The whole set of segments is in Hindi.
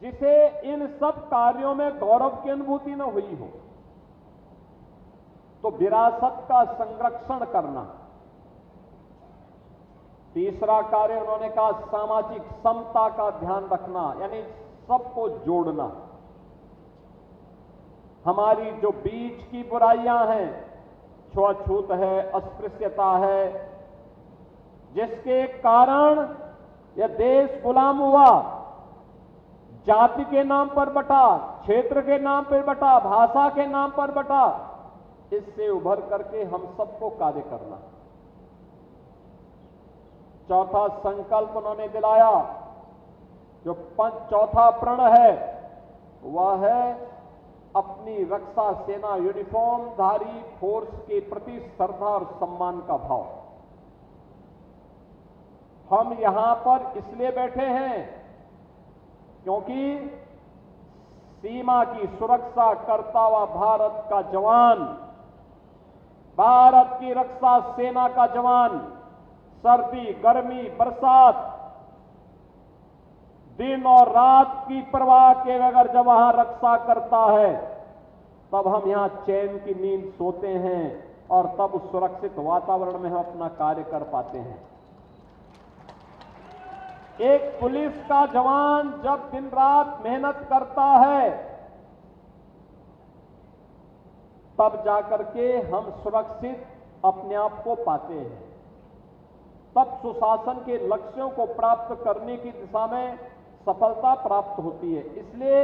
जिसे इन सब कार्यों में गौरव की अनुभूति न हुई हो, तो विरासत का संरक्षण करना। तीसरा कार्य उन्होंने कहा सामाजिक समता का ध्यान रखना, यानी सबको जोड़ना। हमारी जो बीच की बुराइयां हैं, छुआछूत है, अस्पृश्यता है, जिसके कारण यह देश गुलाम हुआ, जाति के नाम पर बटा, क्षेत्र के नाम पर बटा, भाषा के नाम पर बटा, इससे उभर करके हम सबको कार्य करना। चौथा संकल्प उन्होंने दिलाया, जो चौथा प्रण है, वह है अपनी रक्षा सेना यूनिफॉर्मधारी फोर्स के प्रति श्रद्धा और सम्मान का भाव। हम यहां पर इसलिए बैठे हैं क्योंकि सीमा की सुरक्षा करता हुआ भारत का जवान, भारत की रक्षा सेना का जवान सर्दी, गर्मी, बरसात, दिन और रात की परवाह के बगैर जब वहां रक्षा करता है, तब हम यहां चैन की नींद सोते हैं और तब उस सुरक्षित वातावरण में हम अपना कार्य कर पाते हैं। एक पुलिस का जवान जब दिन रात मेहनत करता है, तब जाकर के हम सुरक्षित अपने आप को पाते हैं, तब सुशासन के लक्ष्यों को प्राप्त करने की दिशा में सफलता प्राप्त होती है। इसलिए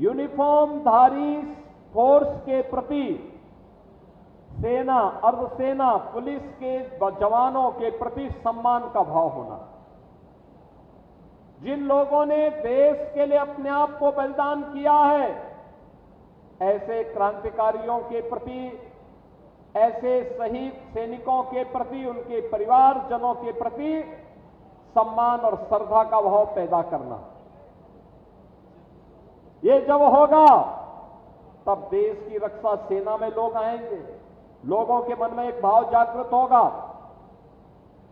यूनिफॉर्मधारी फोर्स के प्रति सेना, अर्धसेना, पुलिस के जवानों के प्रति सम्मान का भाव होना। जिन लोगों ने देश के लिए अपने आप को बलिदान किया है, ऐसे क्रांतिकारियों के प्रति, ऐसे शहीद सैनिकों के प्रति, उनके परिवारजनों के प्रति सम्मान और श्रद्धा का भाव पैदा करना। ये जब होगा तब देश की रक्षा सेना में लोग आएंगे, लोगों के मन में एक भाव जागृत होगा।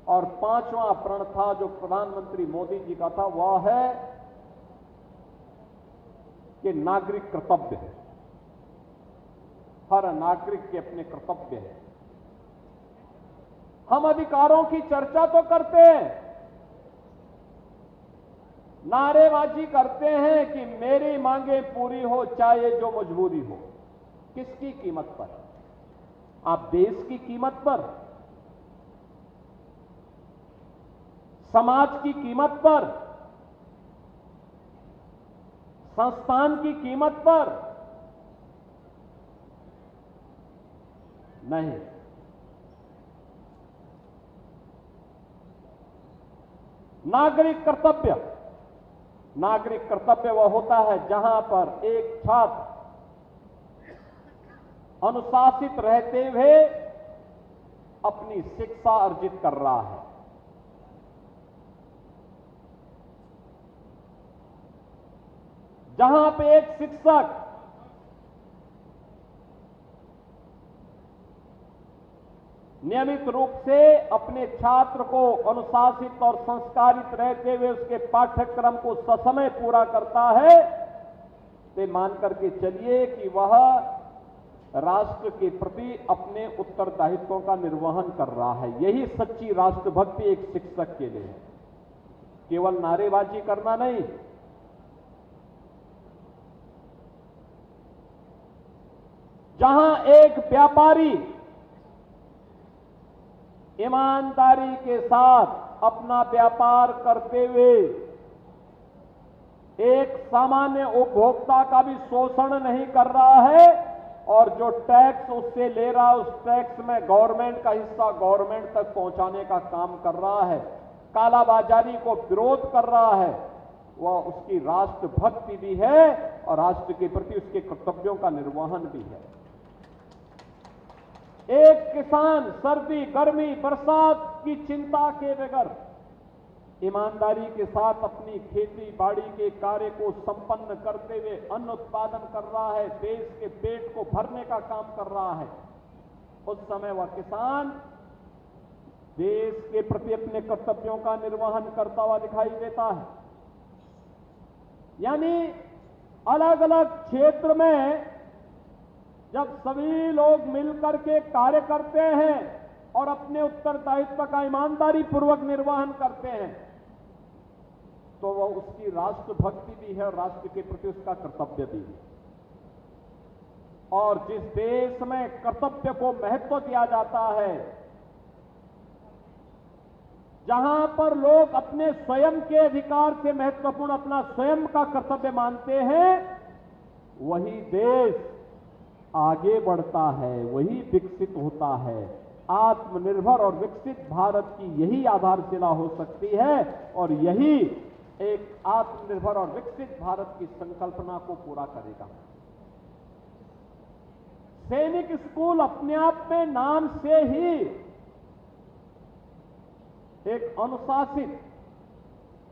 और पांचवां प्रण था जो प्रधानमंत्री मोदी जी का था, वह है कि नागरिक कर्तव्य है। हर नागरिक के अपने कर्तव्य है। हम अधिकारों की चर्चा तो करते हैं, नारेबाजी करते हैं कि मेरी मांगें पूरी हो चाहे जो मजबूरी हो। किसकी कीमत पर? आप देश की कीमत पर, समाज की कीमत पर, संस्थान की कीमत पर नहीं। नागरिक कर्तव्य, नागरिक कर्तव्य वह होता है जहां पर एक छात्र अनुशासित रहते हुए अपनी शिक्षा अर्जित कर रहा है। जहां पे एक शिक्षक नियमित रूप से अपने छात्र को अनुशासित और संस्कारित रहते हुए उसके पाठ्यक्रम को ससमय पूरा करता है, तो मान करके चलिए कि वह राष्ट्र के प्रति अपने उत्तरदायित्वों का निर्वहन कर रहा है। यही सच्ची राष्ट्रभक्ति एक शिक्षक के लिए है, केवल नारेबाजी करना नहीं। जहां एक व्यापारी ईमानदारी के साथ अपना व्यापार करते हुए एक सामान्य उपभोक्ता का भी शोषण नहीं कर रहा है और जो टैक्स उससे ले रहा है उस टैक्स में गवर्नमेंट का हिस्सा गवर्नमेंट तक पहुंचाने का काम कर रहा है, कालाबाजारी को विरोध कर रहा है, वह उसकी राष्ट्रभक्ति भी है और राष्ट्र के प्रति उसके कर्तव्यों का निर्वहन भी है। एक किसान सर्दी, गर्मी, बरसात की चिंता के बगैर ईमानदारी के साथ अपनी खेती बाड़ी के कार्य को संपन्न करते हुए अन्न उत्पादन कर रहा है, देश के पेट को भरने का काम कर रहा है, उस समय वह किसान देश के प्रति अपने कर्तव्यों का निर्वहन करता हुआ दिखाई देता है। यानी अलग अलग क्षेत्र में जब सभी लोग मिलकर के कार्य करते हैं और अपने उत्तरदायित्व का ईमानदारी पूर्वक निर्वहन करते हैं तो वह उसकी राष्ट्रभक्ति भी है और राष्ट्र के प्रति उसका कर्तव्य भी है। और जिस देश में कर्तव्य को महत्व दिया जाता है, जहां पर लोग अपने स्वयं के अधिकार से महत्वपूर्ण अपना स्वयं का कर्तव्य मानते हैं, वही देश आगे बढ़ता है, वही विकसित होता है। आत्मनिर्भर और विकसित भारत की यही आधारशिला हो सकती है और यही एक आत्मनिर्भर और विकसित भारत की संकल्पना को पूरा करेगा। सैनिक स्कूल अपने आप में नाम से ही एक अनुशासित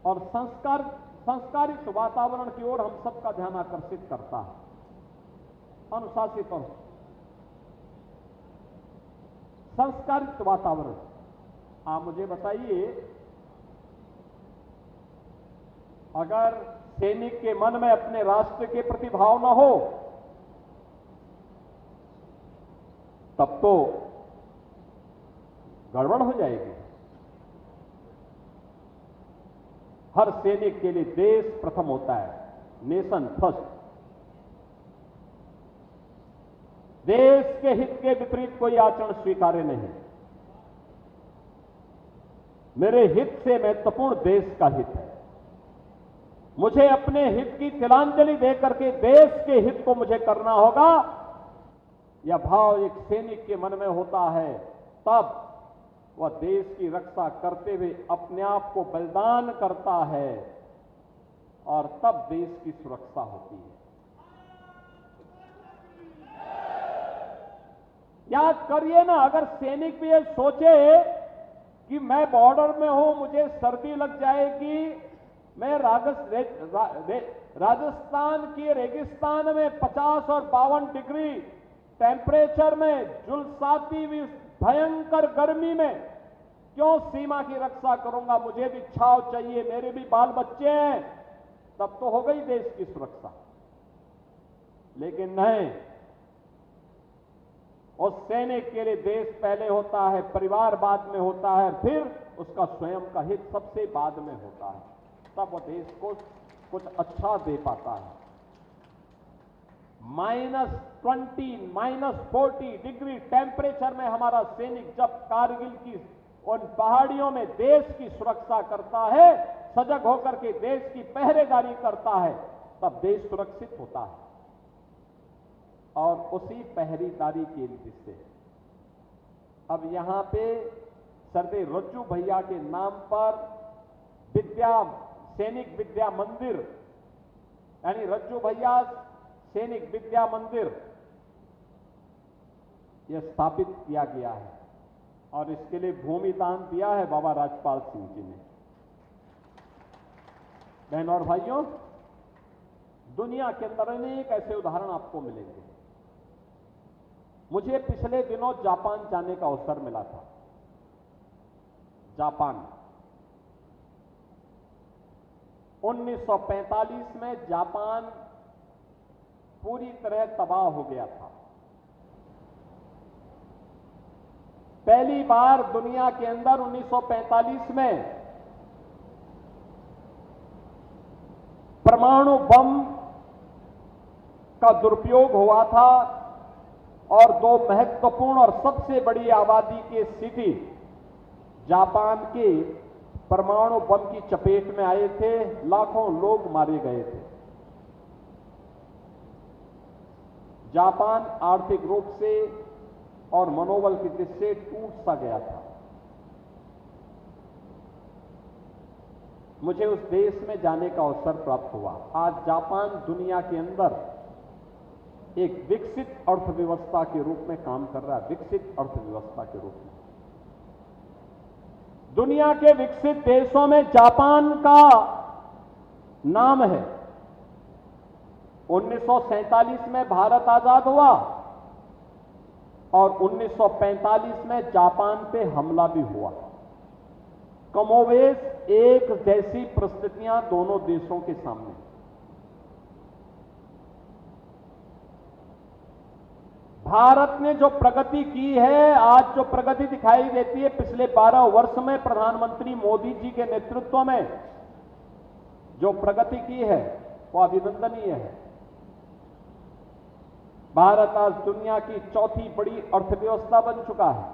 और संस्कारित वातावरण की ओर हम सबका ध्यान आकर्षित करता है। अनुशासित और संस्कारित वातावरण। आप मुझे बताइए, अगर सैनिक के मन में अपने राष्ट्र के प्रति भाव न हो तब तो गड़बड़ हो जाएगी। हर सैनिक के लिए देश प्रथम होता है, नेशन फर्स्ट। देश के हित के विपरीत कोई आचरण स्वीकार्य नहीं। मेरे हित से महत्वपूर्ण देश का हित है। मुझे अपने हित की तिलांजलि देकर के देश के हित को मुझे करना होगा। यह भाव एक सैनिक के मन में होता है, तब वह देश की रक्षा करते हुए अपने आप को बलिदान करता है और तब देश की सुरक्षा होती है। याद करिए ना, अगर सैनिक भी ये सोचे कि मैं बॉर्डर में हूं, मुझे सर्दी लग जाएगी, मैं राजस्थान के रेगिस्तान में 50 और 52 डिग्री टेम्परेचर में झुलसाती हुई भयंकर गर्मी में क्यों सीमा की रक्षा करूंगा, मुझे भी छाव चाहिए, मेरे भी बाल बच्चे हैं, तब तो हो गई देश की सुरक्षा। लेकिन नहीं, उस सैनिक के लिए देश पहले होता है, परिवार बाद में होता है, फिर उसका स्वयं का हित सबसे बाद में होता है, तब वो देश को कुछ अच्छा दे पाता है। -20, -40 डिग्री टेम्परेचर में हमारा सैनिक जब कारगिल की उन पहाड़ियों में देश की सुरक्षा करता है, सजग होकर के देश की पहरेदारी करता है, तब देश सुरक्षित होता है। और उसी पहरेदारी के लिए से अब यहां पे सरदार रज्जू भैया के नाम पर सैनिक विद्या मंदिर, यानी रज्जू भैया सैनिक विद्या मंदिर, यह स्थापित किया गया है और इसके लिए भूमि दान दिया है बाबा राजपाल सिंह जी ने। बहनों और भाइयों, दुनिया के अंदर अनेक ऐसे उदाहरण आपको मिलेंगे। मुझे पिछले दिनों जापान जाने का अवसर मिला था। जापान 1945 में जापान पूरी तरह तबाह हो गया था। पहली बार दुनिया के अंदर 1945 में परमाणु बम का दुरुपयोग हुआ था और दो महत्वपूर्ण और सबसे बड़ी आबादी के सिटी जापान के परमाणु बम की चपेट में आए थे। लाखों लोग मारे गए थे। जापान आर्थिक रूप से और मनोबल की दृष्टि से टूट सा गया था। मुझे उस देश में जाने का अवसर प्राप्त हुआ। आज जापान दुनिया के अंदर एक विकसित अर्थव्यवस्था के रूप में काम कर रहा है। विकसित अर्थव्यवस्था के रूप में दुनिया के विकसित देशों में जापान का नाम है। 1947 में भारत आजाद हुआ और 1945 में जापान पे हमला भी हुआ। कमोवेश एक जैसी परिस्थितियां दोनों देशों के सामने। भारत ने जो प्रगति की है, आज जो प्रगति दिखाई देती है, पिछले 12 वर्ष में प्रधानमंत्री मोदी जी के नेतृत्व में जो प्रगति की है वो अभिनंदनीय है। भारत आज दुनिया की चौथी बड़ी अर्थव्यवस्था बन चुका है।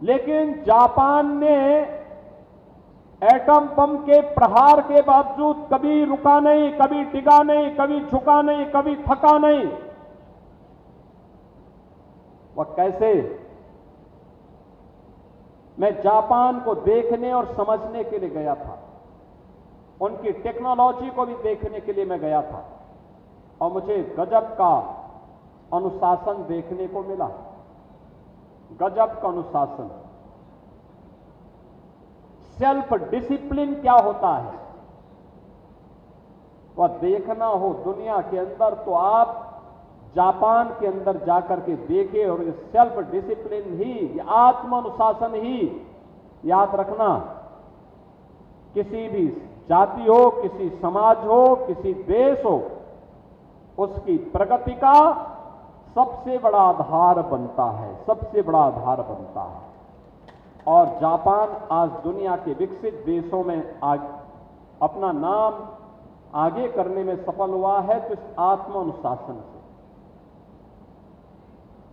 लेकिन जापान ने एटम बम के प्रहार के बावजूद कभी रुका नहीं, कभी डिगा नहीं, कभी झुका नहीं, कभी थका नहीं। वह कैसे? मैं जापान को देखने और समझने के लिए गया था, उनकी टेक्नोलॉजी को भी देखने के लिए मैं गया था, और मुझे गजब का अनुशासन देखने को मिला। गजब का अनुशासन। सेल्फ डिसिप्लिन क्या होता है वह देखना हो दुनिया के अंदर तो आप जापान के अंदर जाकर के देखें। और ये सेल्फ डिसिप्लिन ही, ये आत्म अनुशासन ही, याद रखना, किसी भी जाति हो, किसी समाज हो, किसी देश हो, उसकी प्रगति का सबसे बड़ा आधार बनता है, सबसे बड़ा आधार बनता है। और जापान आज दुनिया के विकसित देशों में आज अपना नाम आगे करने में सफल हुआ है, तो इस आत्म अनुशासन से।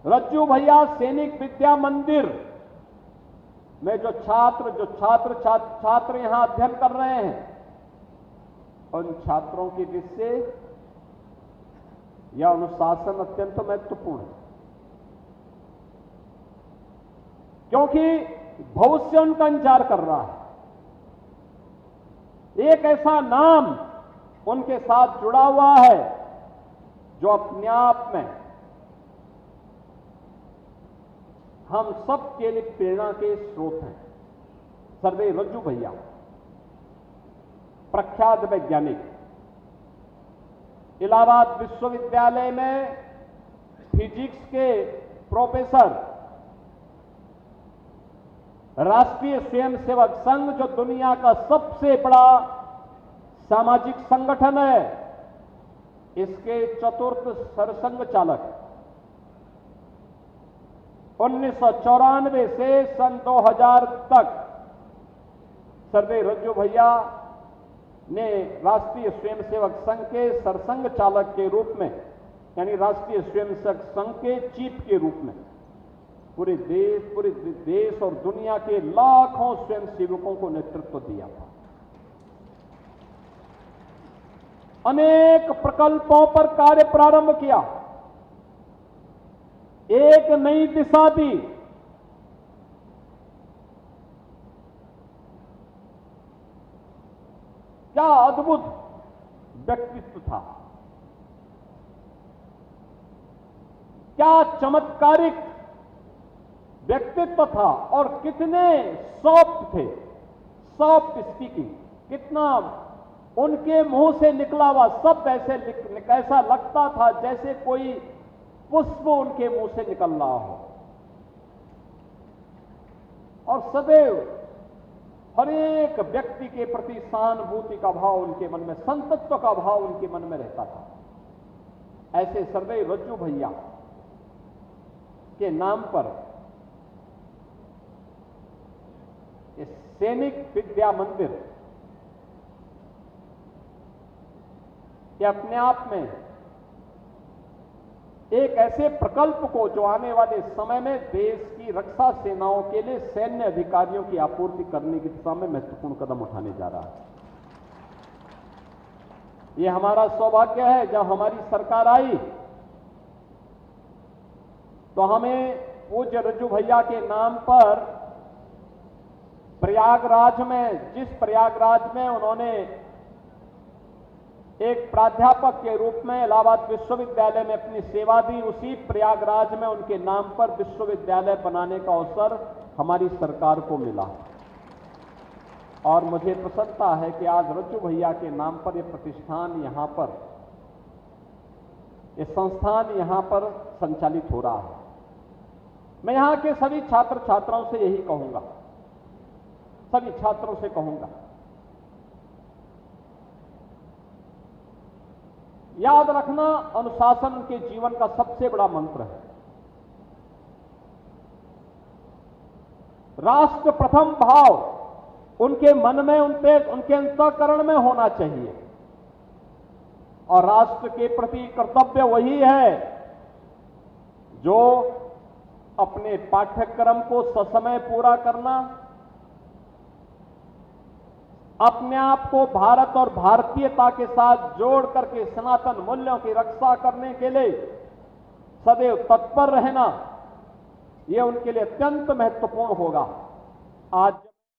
रज्जू भैया सैनिक विद्या मंदिर में जो छात्र यहां अध्ययन कर रहे हैं, उन छात्रों की दृष्टि से यह अनुशासन अत्यंत महत्वपूर्ण है, क्योंकि भविष्य उनका इंतजार कर रहा है। एक ऐसा नाम उनके साथ जुड़ा हुआ है जो अपने आप में हम सब के लिए प्रेरणा के स्रोत हैं। सरदेव रज्जू भैया प्रख्यात वैज्ञानिक, इलाहाबाद विश्वविद्यालय में फिजिक्स के प्रोफेसर, राष्ट्रीय स्वयंसेवक संघ जो दुनिया का सबसे बड़ा सामाजिक संगठन है, इसके चतुर्थ सरसंघ चालक। 1994 से सन 2000 तक सरदेव रज्जू भैया ने राष्ट्रीय स्वयंसेवक संघ के सरसंघ चालक के रूप में, यानी राष्ट्रीय स्वयंसेवक संघ के चीफ के रूप में पूरे देश और दुनिया के लाखों स्वयंसेवकों को नेतृत्व दिया था। अनेक प्रकल्पों पर कार्य प्रारंभ किया, एक नई दिशा दी। क्या अद्भुत व्यक्तित्व था, क्या चमत्कारिक व्यक्तित्व था, और कितने सॉफ्ट थे, सॉफ्ट स्पीकिंग, कितना उनके मुंह से निकला हुआ शब्द ऐसा लगता था जैसे कोई पुष्प उनके मुंह से निकल रहा हो। और सदैव हर एक व्यक्ति के प्रति सहानुभूति का भाव उनके मन में, संतत्व का भाव उनके मन में रहता था। ऐसे सरदेव रज्जू भैया के नाम पर सैनिक विद्या मंदिर, ये अपने आप में एक ऐसे प्रकल्प को जो आने वाले समय में देश की रक्षा सेनाओं के लिए सैन्य अधिकारियों की आपूर्ति करने की दिशा में महत्वपूर्ण कदम उठाने जा रहा है। ये हमारा सौभाग्य है, जब हमारी सरकार आई तो हमें पूज्य रज्जू भैया के नाम पर प्रयागराज में, जिस प्रयागराज में उन्होंने एक प्राध्यापक के रूप में इलाहाबाद विश्वविद्यालय में अपनी सेवा दी, उसी प्रयागराज में उनके नाम पर विश्वविद्यालय बनाने का अवसर हमारी सरकार को मिला। और मुझे प्रसन्नता है कि आज रज्जू भैया के नाम पर यह प्रतिष्ठान यहां पर, यह संस्थान यहां पर संचालित हो रहा है। मैं यहां के सभी छात्र छात्राओं से यही कहूंगा, सभी छात्रों से कहूंगा, याद रखना, अनुशासन उनके जीवन का सबसे बड़ा मंत्र है। राष्ट्र प्रथम भाव उनके मन में, उनके अंतःकरण में होना चाहिए और राष्ट्र के प्रति कर्तव्य वही है जो अपने पाठ्यक्रम को ससमय पूरा करना, अपने आप को भारत और भारतीयता के साथ जोड़ करके सनातन मूल्यों की रक्षा करने के लिए सदैव तत्पर रहना, यह उनके लिए अत्यंत महत्वपूर्ण होगा। आज